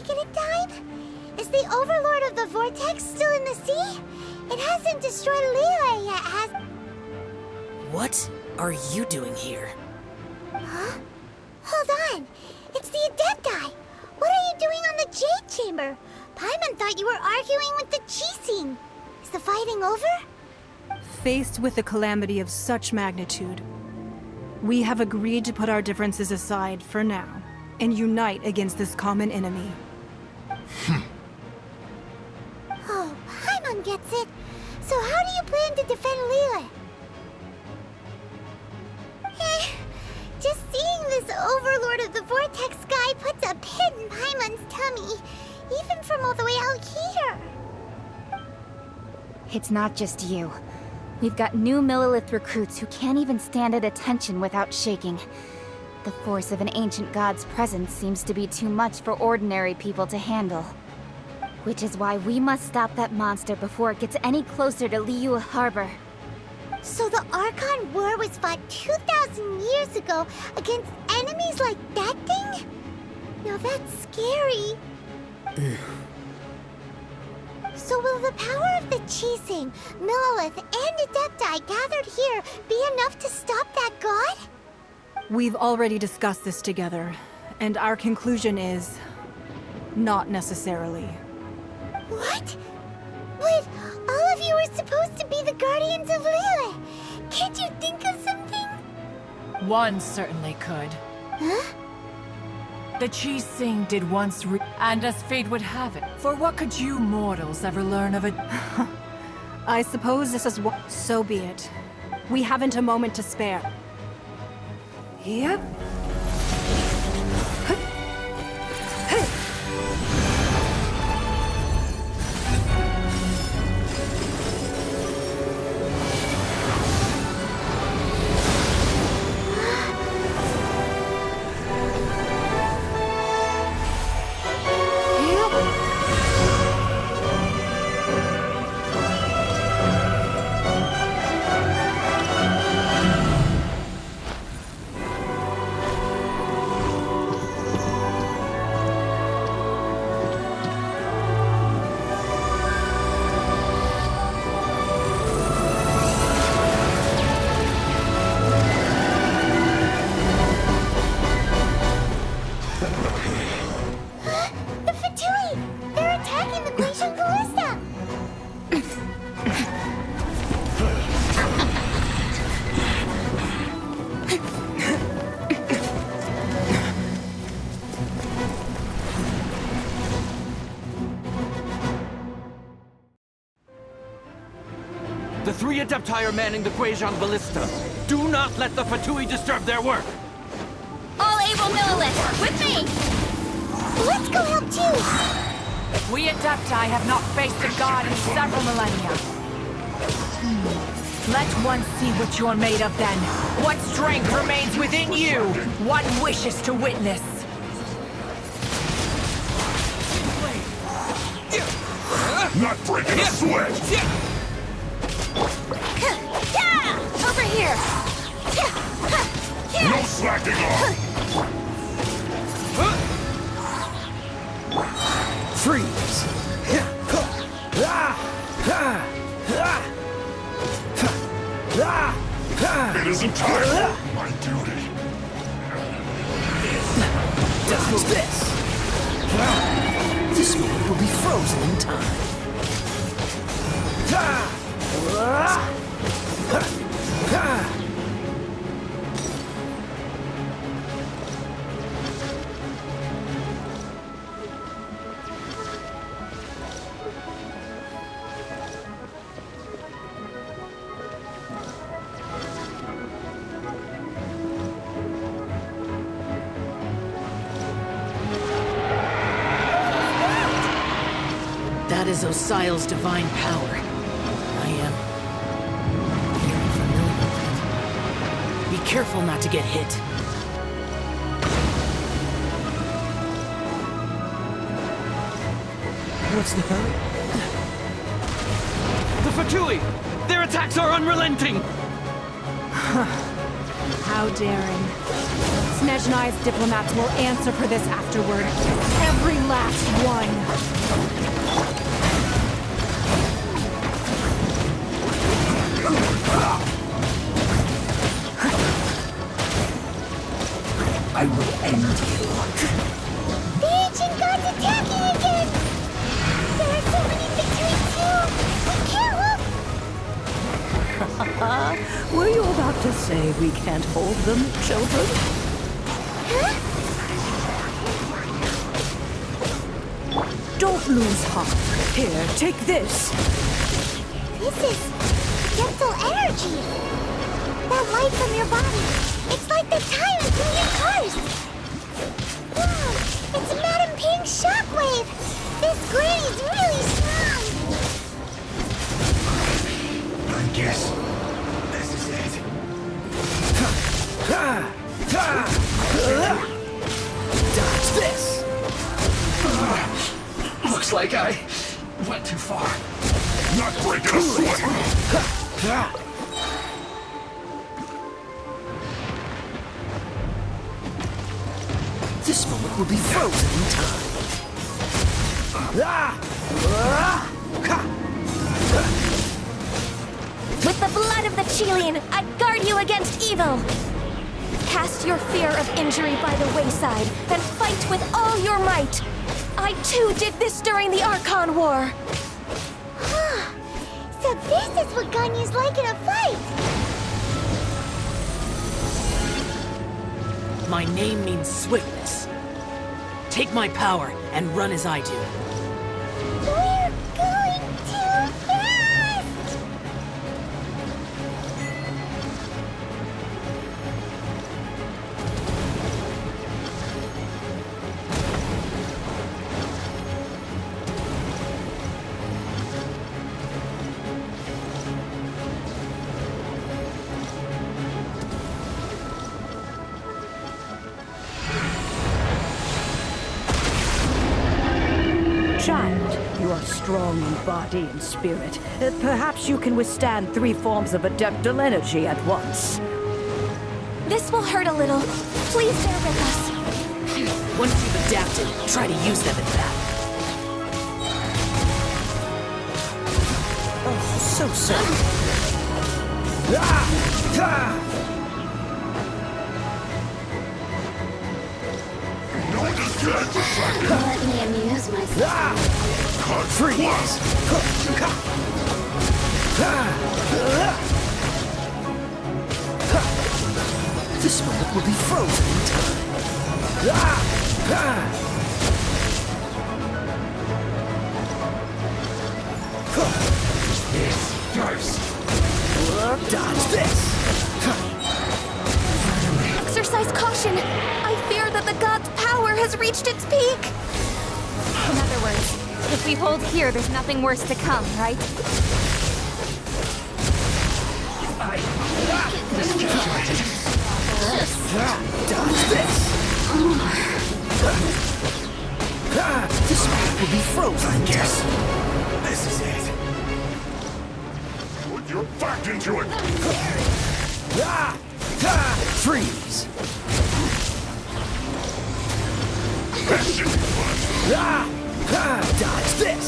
taken a time? Is the Overlord of the Vortex still in the sea? It hasn't destroyed liyue yet, has... What are you doing here? Huh? Hold on. It's the Adepti. What are you doing on the Jade Chamber? Paimon thought you were arguing with the Chising. Is the fighting over? Faced with a calamity of such magnitude, we have agreed to put our differences aside for now and unite against this common enemy. Oh, Paimon gets it. So how do you plan to defend liyue? Just seeing this Overlord of the Vortex guy puts a pit in Paimon's tummy, even from all the way out here. It's not just you. We've got new Millilith recruits who can't even stand at attention without shaking. The force of an ancient god's presence seems to be too much for ordinary people to handle. Which is why we must stop that monster before it gets any closer to Liyue Harbor. So the Archon War was fought 2,000 years ago against enemies like that thing? Now that's scary. So will the power of the Chising, Millilith, and Adepti gathered here be enough to stop that god? We've already discussed this together, and our conclusion is... not necessarily. What? But all of you are supposed to be the guardians of liyue. Can't you think of something? One certainly could. Huh? The Chising did once and as fate would have it, for what could you mortals ever learn of a... I suppose this is what... So be it. We haven't a moment to spare. Yep. The three Adepti are manning the Guizhong Ballista. Do not let the Fatui disturb their work! All able Millilith, with me! Let's go help too! We Adepti have not faced a god in several millennia. Let one see what you're made of then. What strength remains within you? One wishes to witness. Not breaking a sweat! Over here! No slacking off! Freeze! It is entirely my duty. Dodge this! This one will be frozen in time. That is Osial's divine power. I am very familiar with it. Be careful not to get hit. What's the hurry? The Fatui! Their attacks are unrelenting! How daring. Snezhnai's diplomats will answer for this afterward. Every last one. I will end you. The ancient god's attacking again! There are so many victories too! We can't look! Were you about to say we can't hold them, children? Huh? Don't lose heart. Here, take this. This is gentle energy! That light from your body, it's like the tyrant from your cars! Wow, it's Madam Ping's shockwave! This granny's really strong! I guess this is it. Dodge this. Looks like I went too far. Not breaking a sweat! This moment will be frozen in time. With the blood of the Chilean, I guard you against evil! Cast your fear of injury by the wayside, and fight with all your might! I too did this during the Archon War! So this is what Ganyu's like in a fight! My name means swiftness. Take my power and run as I do. We're going too fast! Child, you are strong in body and spirit. Perhaps you can withstand 3 forms of adeptal energy at once. This will hurt a little. Please bear with us. Once you've adapted, try to use them in battle. Oh, so sad. No disguise distracted! Let me amuse myself. Freeze! This moment will be frozen in time. This dice! Dodge this! Exercise caution! I fear that the god's power has reached its peak! In other words, if we hold here, there's nothing worse to come, right? Dodge this! This moment will be frozen in time. This is it. Put your back into it! Freeze! That should be fun! Dodge this!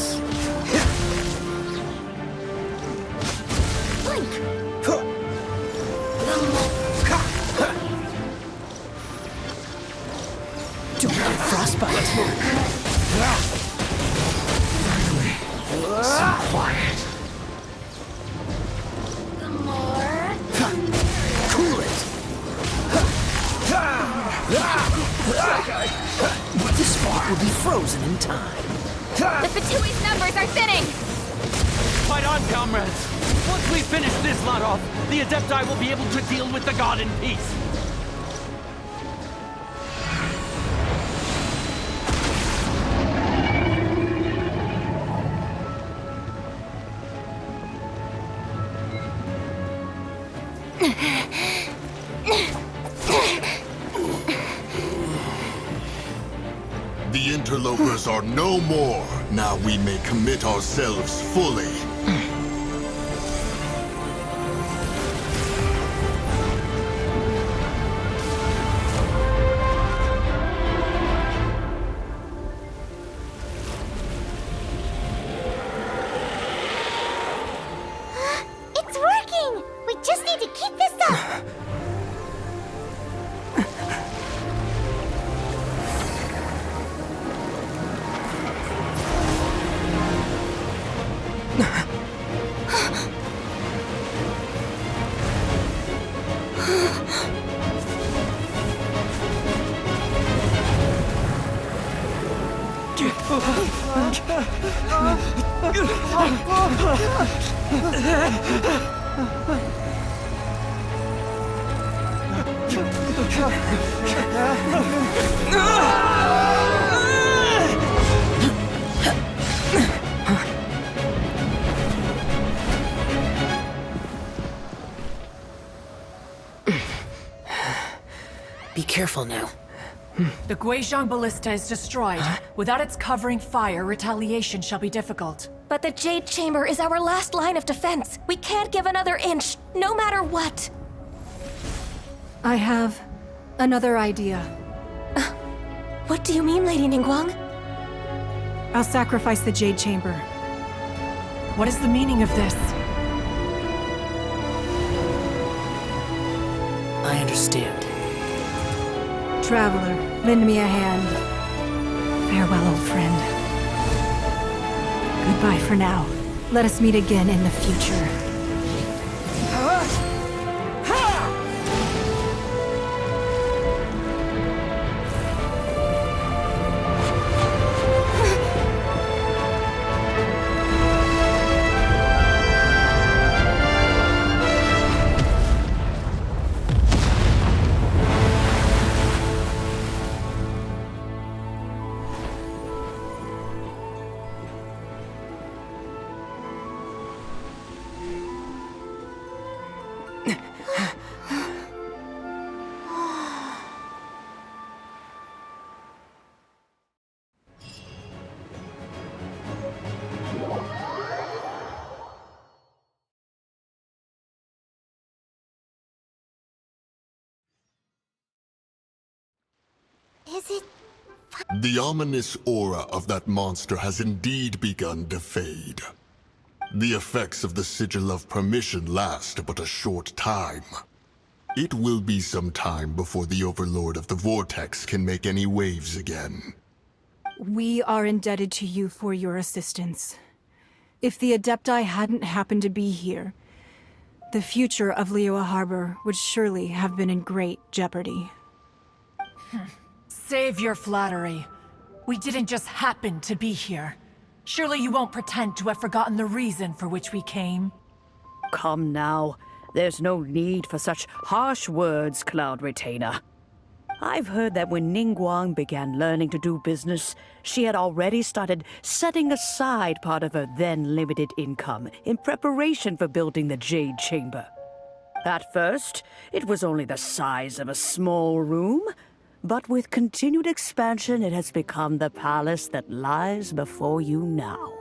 Don't get frostbite. So quiet. Cool it. This spot will be frozen in time. The Fatui's numbers are thinning! Fight on, comrades! Once we finish this lot off, the Adepti will be able to deal with the god in peace! The interlopers are no more. Now we may commit ourselves fully. Be careful now. The Guizhong Ballista is destroyed. Without its covering fire, retaliation shall be difficult. But the Jade Chamber is our last line of defense. We can't give another inch, no matter what. I have another idea. What do you mean, Lady Ningguang? I'll sacrifice the Jade Chamber. What is the meaning of this? I understand. Traveler, lend me a hand. Farewell, old friend. Goodbye for now. Let us meet again in the future. Is it... The ominous aura of that monster has indeed begun to fade. The effects of the Sigil of Permission last but a short time. It will be some time before the Overlord of the Vortex can make any waves again. We are indebted to you for your assistance. If the Adepti hadn't happened to be here, the future of liyue Harbor would surely have been in great jeopardy. Save your flattery. We didn't just happen to be here. Surely you won't pretend to have forgotten the reason for which we came. Come now. There's no need for such harsh words, Cloud Retainer. I've heard that when Ningguang began learning to do business, she had already started setting aside part of her then limited income in preparation for building the Jade Chamber. At first, it was only the size of a small room, but with continued expansion, it has become the palace that lies before you now.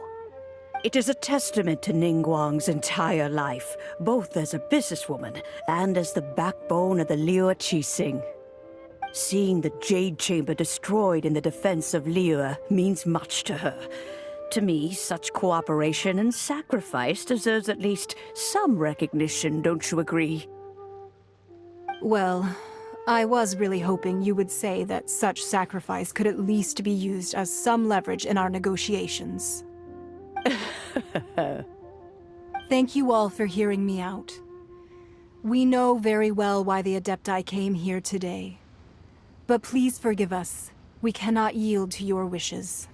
It is a testament to Ningguang's entire life, both as a businesswoman and as the backbone of the liyue Qixing. Seeing the Jade Chamber destroyed in the defense of liyue means much to her. To me, such cooperation and sacrifice deserves at least some recognition, don't you agree? Well, I was really hoping you would say that such sacrifice could at least be used as some leverage in our negotiations. Thank you all for hearing me out. We know very well why the Adepti came here today. But please forgive us. We cannot yield to your wishes.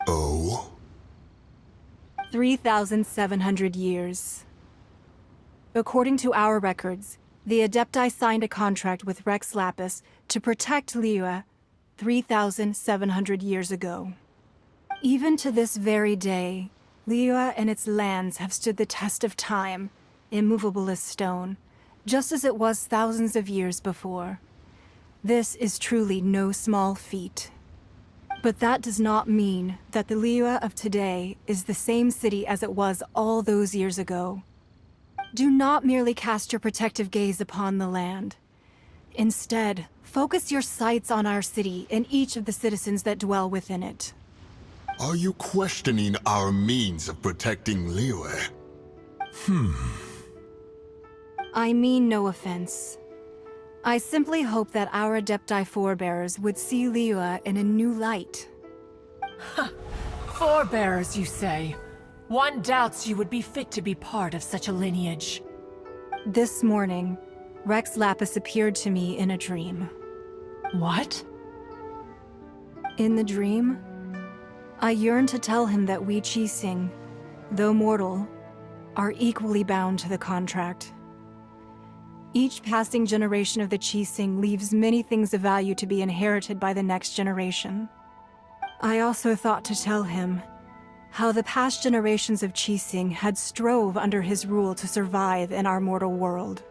Oh? 3,700 years. According to our records, the Adepti signed a contract with Rex Lapis to protect liyue 3,700 years ago. Even to this very day, liyue and its lands have stood the test of time, immovable as stone, just as it was thousands of years before. This is truly no small feat. But that does not mean that the liyue of today is the same city as it was all those years ago. Do not merely cast your protective gaze upon the land. Instead, focus your sights on our city and each of the citizens that dwell within it. Are you questioning our means of protecting liyue? I mean no offense. I simply hope that our Adepti forebears would see liyue in a new light. Forebears, you say? One doubts you would be fit to be part of such a lineage. This morning, Rex Lapis appeared to me in a dream. What? In the dream, I yearn to tell him that we Qixing, though mortal, are equally bound to the contract. Each passing generation of the Qixing leaves many things of value to be inherited by the next generation. I also thought to tell him how the past generations of Qixing had strove under his rule to survive in our mortal world,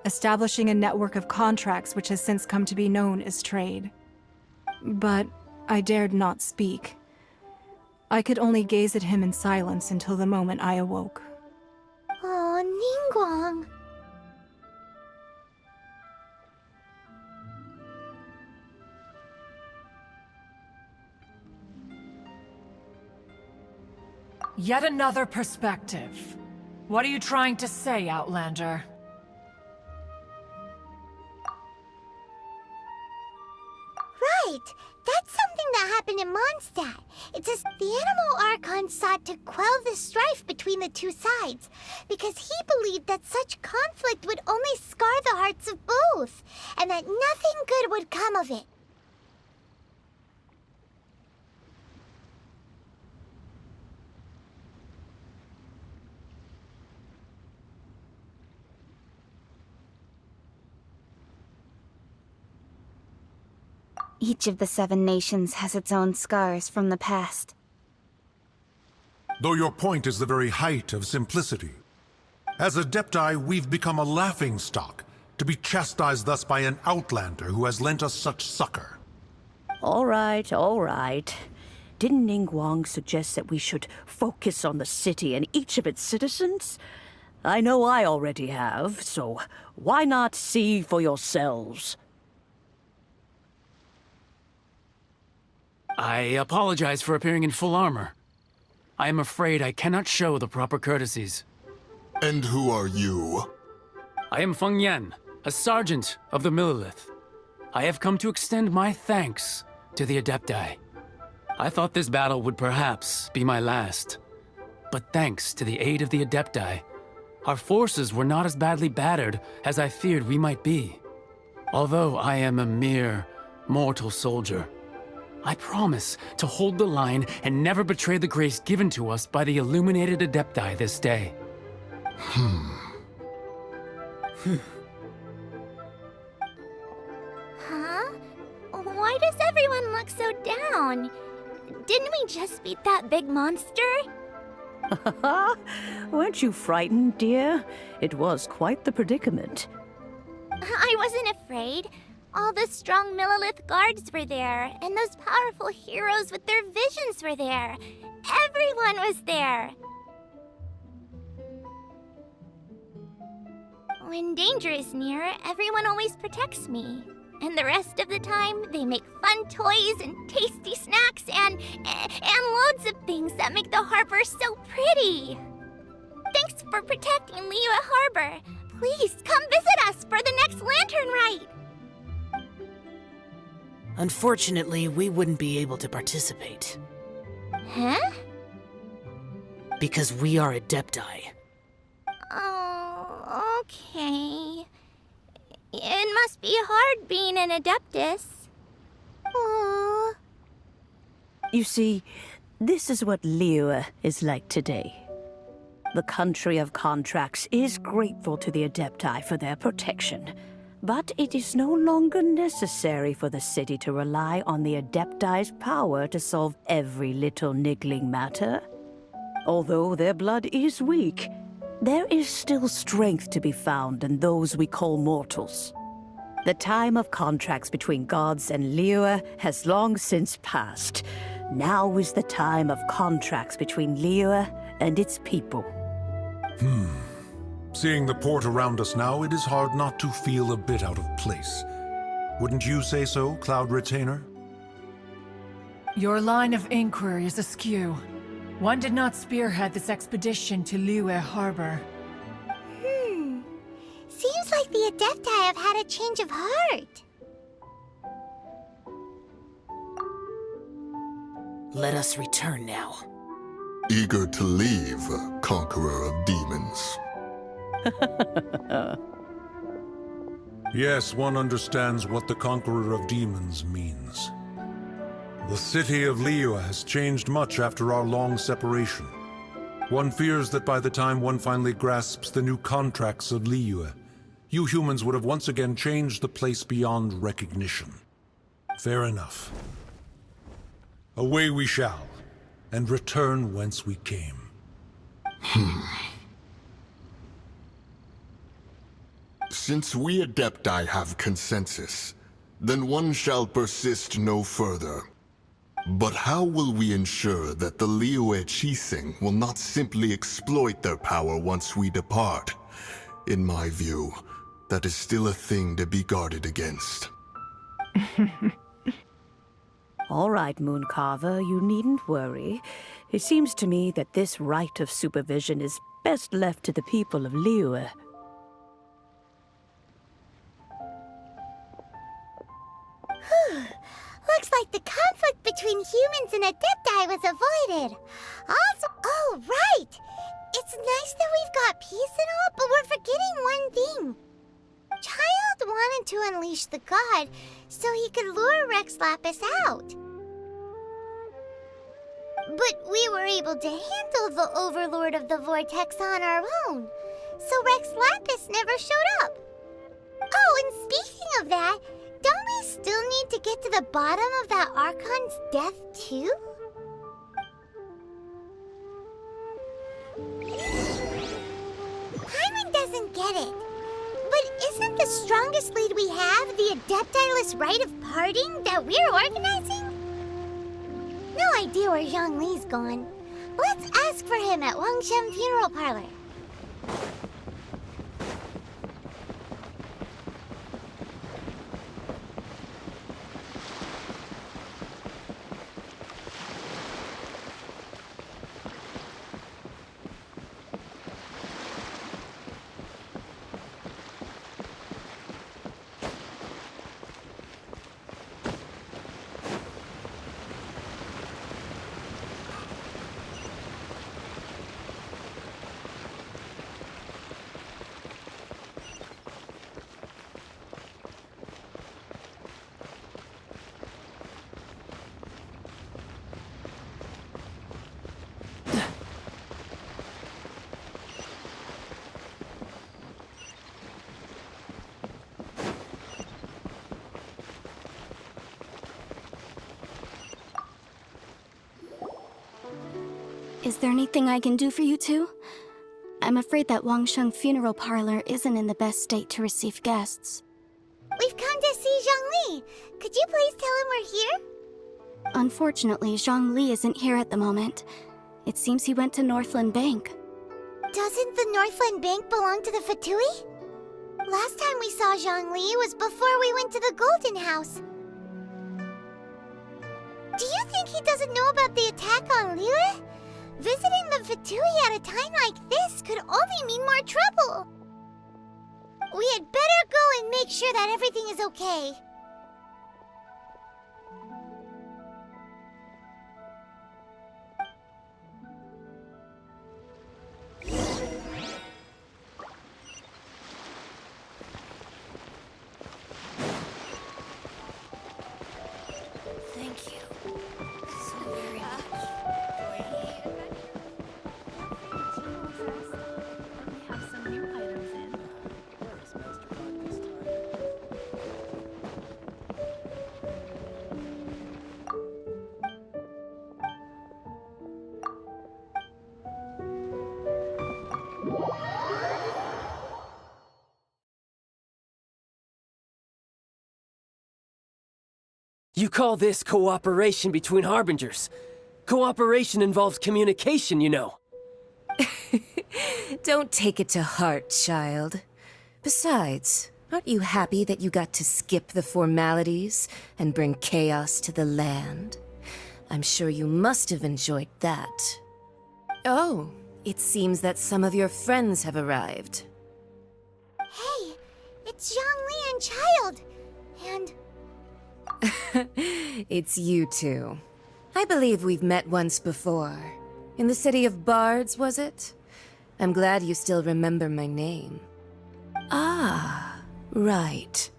establishing a network of contracts which has since come to be known as trade. But I dared not speak. I could only gaze at him in silence until the moment I awoke. Oh, Ningguang. Yet another perspective. What are you trying to say, Outlander? Right! That's something that happened in Mondstadt. It says the Animal Archon sought to quell the strife between the two sides, because he believed that such conflict would only scar the hearts of both, and that nothing good would come of it. Each of the 7 nations has its own scars from the past. Though your point is the very height of simplicity. As Adepti, we've become a laughingstock, to be chastised thus by an outlander who has lent us such succor. All right, all right. Didn't Ningguang suggest that we should focus on the city and each of its citizens? I know I already have, so why not see for yourselves? I apologize for appearing in full armor. I am afraid I cannot show the proper courtesies. And who are you? I am Feng Yan, a sergeant of the Millelith. I have come to extend my thanks to the Adepti. I thought this battle would perhaps be my last. But thanks to the aid of the Adepti, our forces were not as badly battered as I feared we might be. Although I am a mere mortal soldier, I promise to hold the line and never betray the grace given to us by the illuminated Adepti this day. Huh? Why does everyone look so down? Didn't we just beat that big monster? Weren't you frightened, dear? It was quite the predicament. I wasn't afraid. All the strong Millelith guards were there, and those powerful heroes with their visions were there. Everyone was there. When danger is near, everyone always protects me. And the rest of the time, they make fun toys and tasty snacks and loads of things that make the harbor so pretty. Thanks for protecting liyue Harbor. Please come visit us for the next lantern rite. Unfortunately, we wouldn't be able to participate. Huh? Because we are Adepti. Oh, okay. It must be hard being an Adeptus. Aww. You see, this is what liyue is like today. The country of contracts is grateful to the Adepti for their protection. But it is no longer necessary for the city to rely on the Adepti's power to solve every little niggling matter. Although their blood is weak, there is still strength to be found in those we call mortals. The time of contracts between gods and liyue has long since passed. Now is the time of contracts between liyue and its people. Seeing the port around us now, it is hard not to feel a bit out of place. Wouldn't you say so, Cloud Retainer? Your line of inquiry is askew. One did not spearhead this expedition to liyue Harbor. Seems like the Adepti have had a change of heart. Let us return now. Eager to leave, Conqueror of Demons. Yes, one understands what the Conqueror of Demons means. The city of liyue has changed much after our long separation. One fears that by the time one finally grasps the new contracts of liyue, you humans would have once again changed the place beyond recognition. Fair enough. Away we shall, and return whence we came. Since we Adepti have consensus, then one shall persist no further. But how will we ensure that the liyue Qixing will not simply exploit their power once we depart? In my view, that is still a thing to be guarded against. All right, Mooncarver, you needn't worry. It seems to me that this right of supervision is best left to the people of liyue. Looks like the conflict between humans and Adepti was avoided. Also, oh, right! It's nice that we've got peace and all, but we're forgetting one thing. Child wanted to unleash the god so he could lure Rex Lapis out. But we were able to handle the Overlord of the Vortex on our own, so Rex Lapis never showed up. Oh, and speaking of that, don't we still need to get to the bottom of that Archon's death, too? Paimon doesn't get it. But isn't the strongest lead we have the Adepti-less rite of parting that we're organizing? No idea where Zhongli's gone. Let's ask for him at Wangshen Funeral Parlor. Is there anything I can do for you two? I'm afraid that Wangshen Funeral Parlor isn't in the best state to receive guests. We've come to see Zhongli. Could you please tell him we're here? Unfortunately, Zhongli isn't here at the moment. It seems he went to Northland Bank. Doesn't the Northland Bank belong to the Fatui? Last time we saw Zhongli was before we went to the Golden House. Do you think he doesn't know about the attack on liyue? Visiting the Fatui at a time like this could only mean more trouble. We had better go and make sure that everything is okay. Thank you so very much. You call this cooperation between Harbingers? Cooperation involves communication, you know. Don't take it to heart, child. Besides, aren't you happy that you got to skip the formalities and bring chaos to the land? I'm sure you must have enjoyed that. Oh, it seems that some of your friends have arrived. Hey, it's Zhongli and Child. And It's you two. I believe we've met once before. In the city of Bards, was it? I'm glad you still remember my name. Ah, right.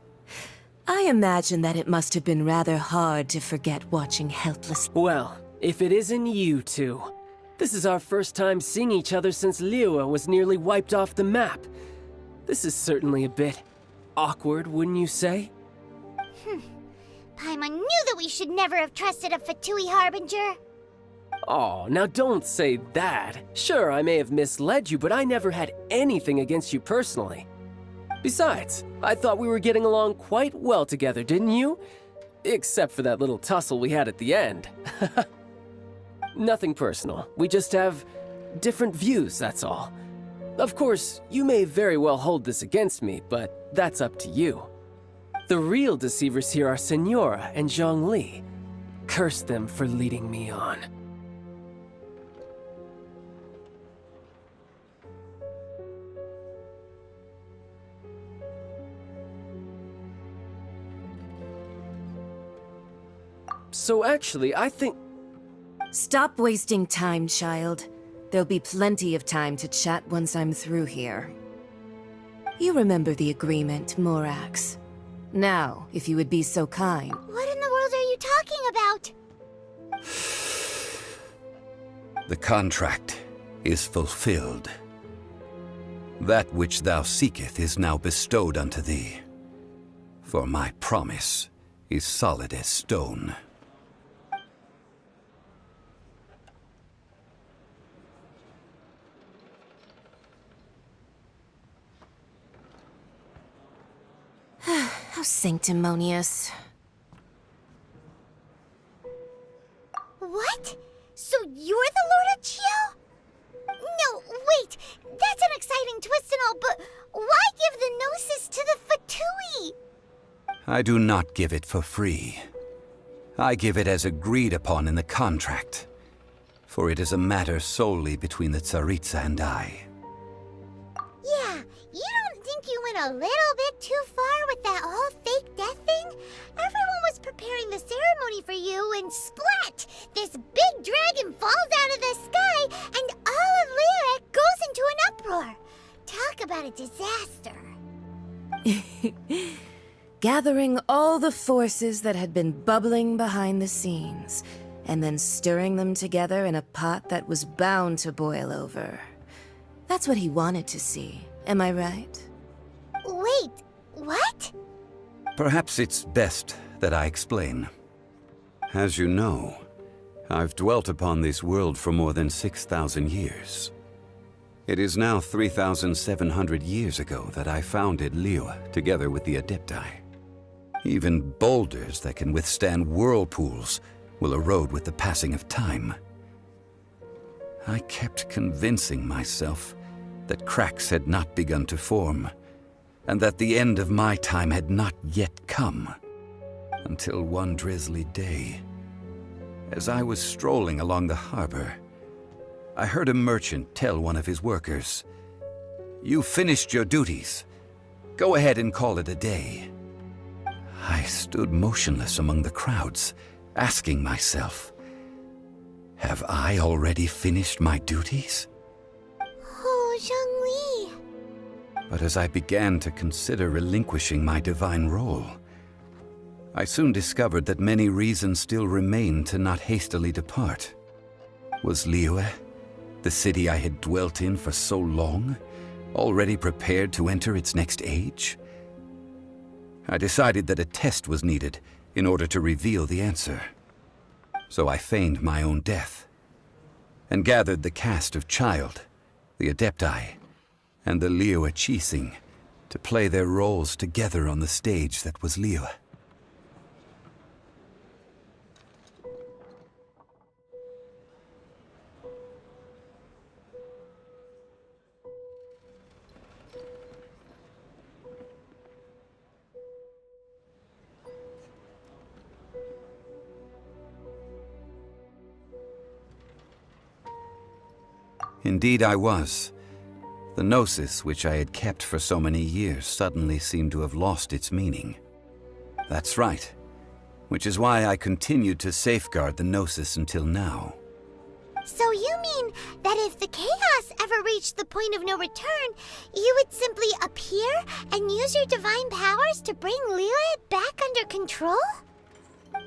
I imagine that it must have been rather hard to forget watching helpless. Well, if it isn't you two. This is our first time seeing each other since liyue was nearly wiped off the map. This is certainly a bit awkward, wouldn't you say? Paimon knew that we should never have trusted a Fatui Harbinger. Oh, now don't say that. Sure, I may have misled you, but I never had anything against you personally. Besides, I thought we were getting along quite well together, didn't you? Except for that little tussle we had at the end. Nothing personal. We just have different views, that's all. Of course, you may very well hold this against me, but that's up to you. The real deceivers here are Senora and Zhongli. Curse them for leading me on. So actually, I think... Stop wasting time, child. There'll be plenty of time to chat once I'm through here. You remember the agreement, Morax. Now, if you would be so kind. What in the world are you talking about? The contract is fulfilled. That which thou seeketh is now bestowed unto thee. For my promise is solid as stone. How sanctimonious. What? So you're the Lord of Chio? No, wait. That's an exciting twist and all, but why give the Gnosis to the Fatui? I do not give it for free. I give it as agreed upon in the contract, for it is a matter solely between the Tsaritsa and I. Yeah, you don't think you went a little bit too far with that whole fake death thing? Everyone was preparing the ceremony for you, and splat! This big dragon falls out of the sky, and all of Liyue goes into an uproar. Talk about a disaster. Gathering all the forces that had been bubbling behind the scenes, and then stirring them together in a pot that was bound to boil over. That's what he wanted to see, am I right? Wait, what? Perhaps it's best that I explain. As you know, I've dwelt upon this world for more than 6,000 years. It is now 3,700 years ago that I founded liyue together with the Adepti. Even boulders that can withstand whirlpools will erode with the passing of time. I kept convincing myself that cracks had not begun to form, and that the end of my time had not yet come. Until one drizzly day, as I was strolling along the harbor, I heard a merchant tell one of his workers, "You finished your duties. Go ahead and call it a day." I stood motionless among the crowds, asking myself, have I already finished my duties? Oh, Zhongli. But as I began to consider relinquishing my divine role, I soon discovered that many reasons still remained to not hastily depart. Was liyue, the city I had dwelt in for so long, already prepared to enter its next age? I decided that a test was needed in order to reveal the answer. So I feigned my own death, and gathered the cast of Child, the Adepti, and the liyue Qixing to play their roles together on the stage that was liyue. Indeed I was. The gnosis, which I had kept for so many years, suddenly seemed to have lost its meaning. That's right, which is why I continued to safeguard the gnosis until now. So you mean that if the chaos ever reached the point of no return, you would simply appear and use your divine powers to bring liyue back under control?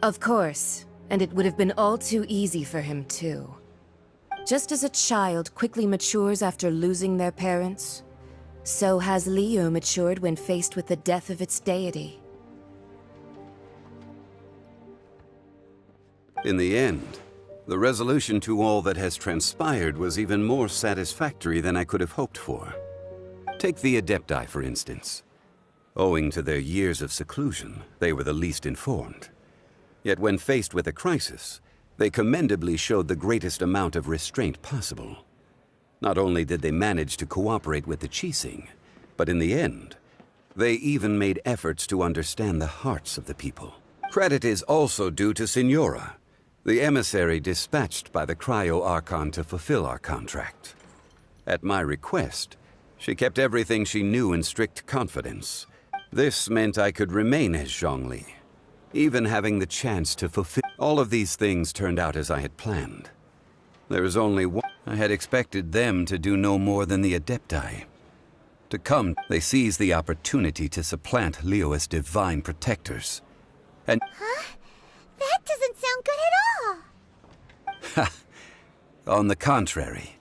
Of course, and it would have been all too easy for him too. Just as a child quickly matures after losing their parents, so has liyue matured when faced with the death of its deity. In the end, the resolution to all that has transpired was even more satisfactory than I could have hoped for. Take the Adepti, for instance. Owing to their years of seclusion, they were the least informed. Yet when faced with a crisis, they commendably showed the greatest amount of restraint possible. Not only did they manage to cooperate with the Qixing, but in the end, they even made efforts to understand the hearts of the people. Credit is also due to Signora, the emissary dispatched by the Cryo Archon to fulfill our contract. At my request, she kept everything she knew in strict confidence. This meant I could remain as Zhongli, even having the chance to fulfill. All of these things turned out as I had planned. There is only one. I had expected them to do no more than the Adepti. To come, they seized the opportunity to supplant liyue as divine protectors. And Huh? That doesn't sound good at all. on the contrary,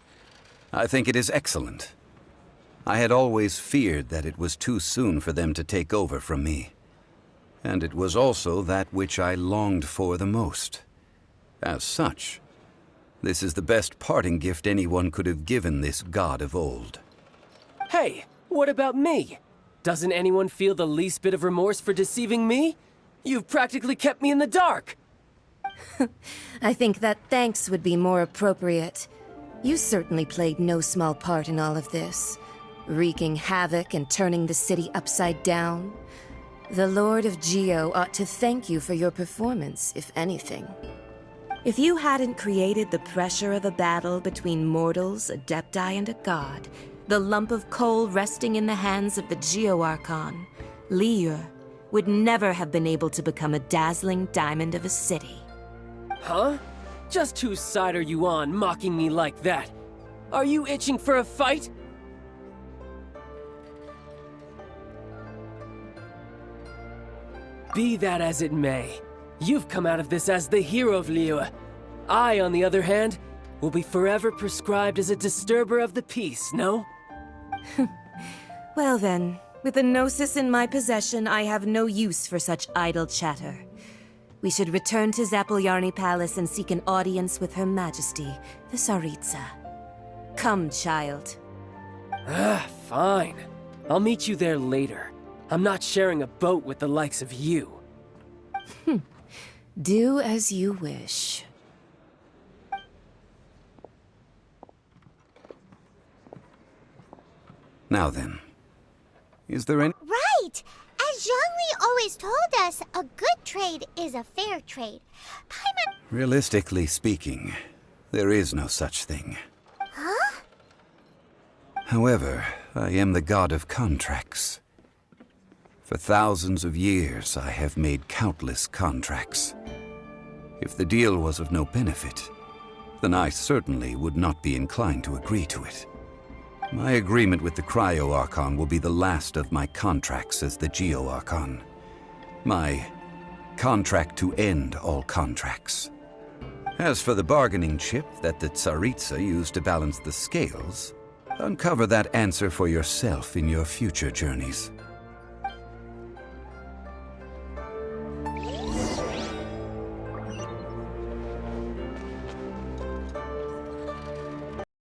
I think it is excellent. I had always feared that it was too soon for them to take over from me. And it was also that which I longed for the most. As such, this is the best parting gift anyone could have given this god of old. Hey, what about me? Doesn't anyone feel the least bit of remorse for deceiving me? You've practically kept me in the dark! I think that thanks would be more appropriate. You certainly played no small part in all of this, wreaking havoc and turning the city upside down. The Lord of Geo ought to thank you for your performance, if anything. If you hadn't created the pressure of a battle between mortals, Adepti, and a god, the lump of coal resting in the hands of the Geo Archon, liyue, would never have been able to become a dazzling diamond of a city. Huh? Just whose side are you on, mocking me like that? Are you itching for a fight? Be that as it may, you've come out of this as the hero of liyue. I, on the other hand, will be forever prescribed as a disturber of the peace, no? Well then, with the Gnosis in my possession, I have no use for such idle chatter. We should return to Zapoljarny Palace and seek an audience with Her Majesty, the Srrinith. Come, child. Fine. I'll meet you there later. I'm not sharing a boat with the likes of you. Do as you wish. Now then, is there any... Right! As Zhongli always told us, a good trade is a fair trade. Paimon... Realistically speaking, there is no such thing. Huh? However, I am the god of contracts. For thousands of years, I have made countless contracts. If the deal was of no benefit, then I certainly would not be inclined to agree to it. My agreement with the Cryo Archon will be the last of my contracts as the Geo Archon. My contract to end all contracts. As for the bargaining chip that the Tsaritsa used to balance the scales, uncover that answer for yourself in your future journeys.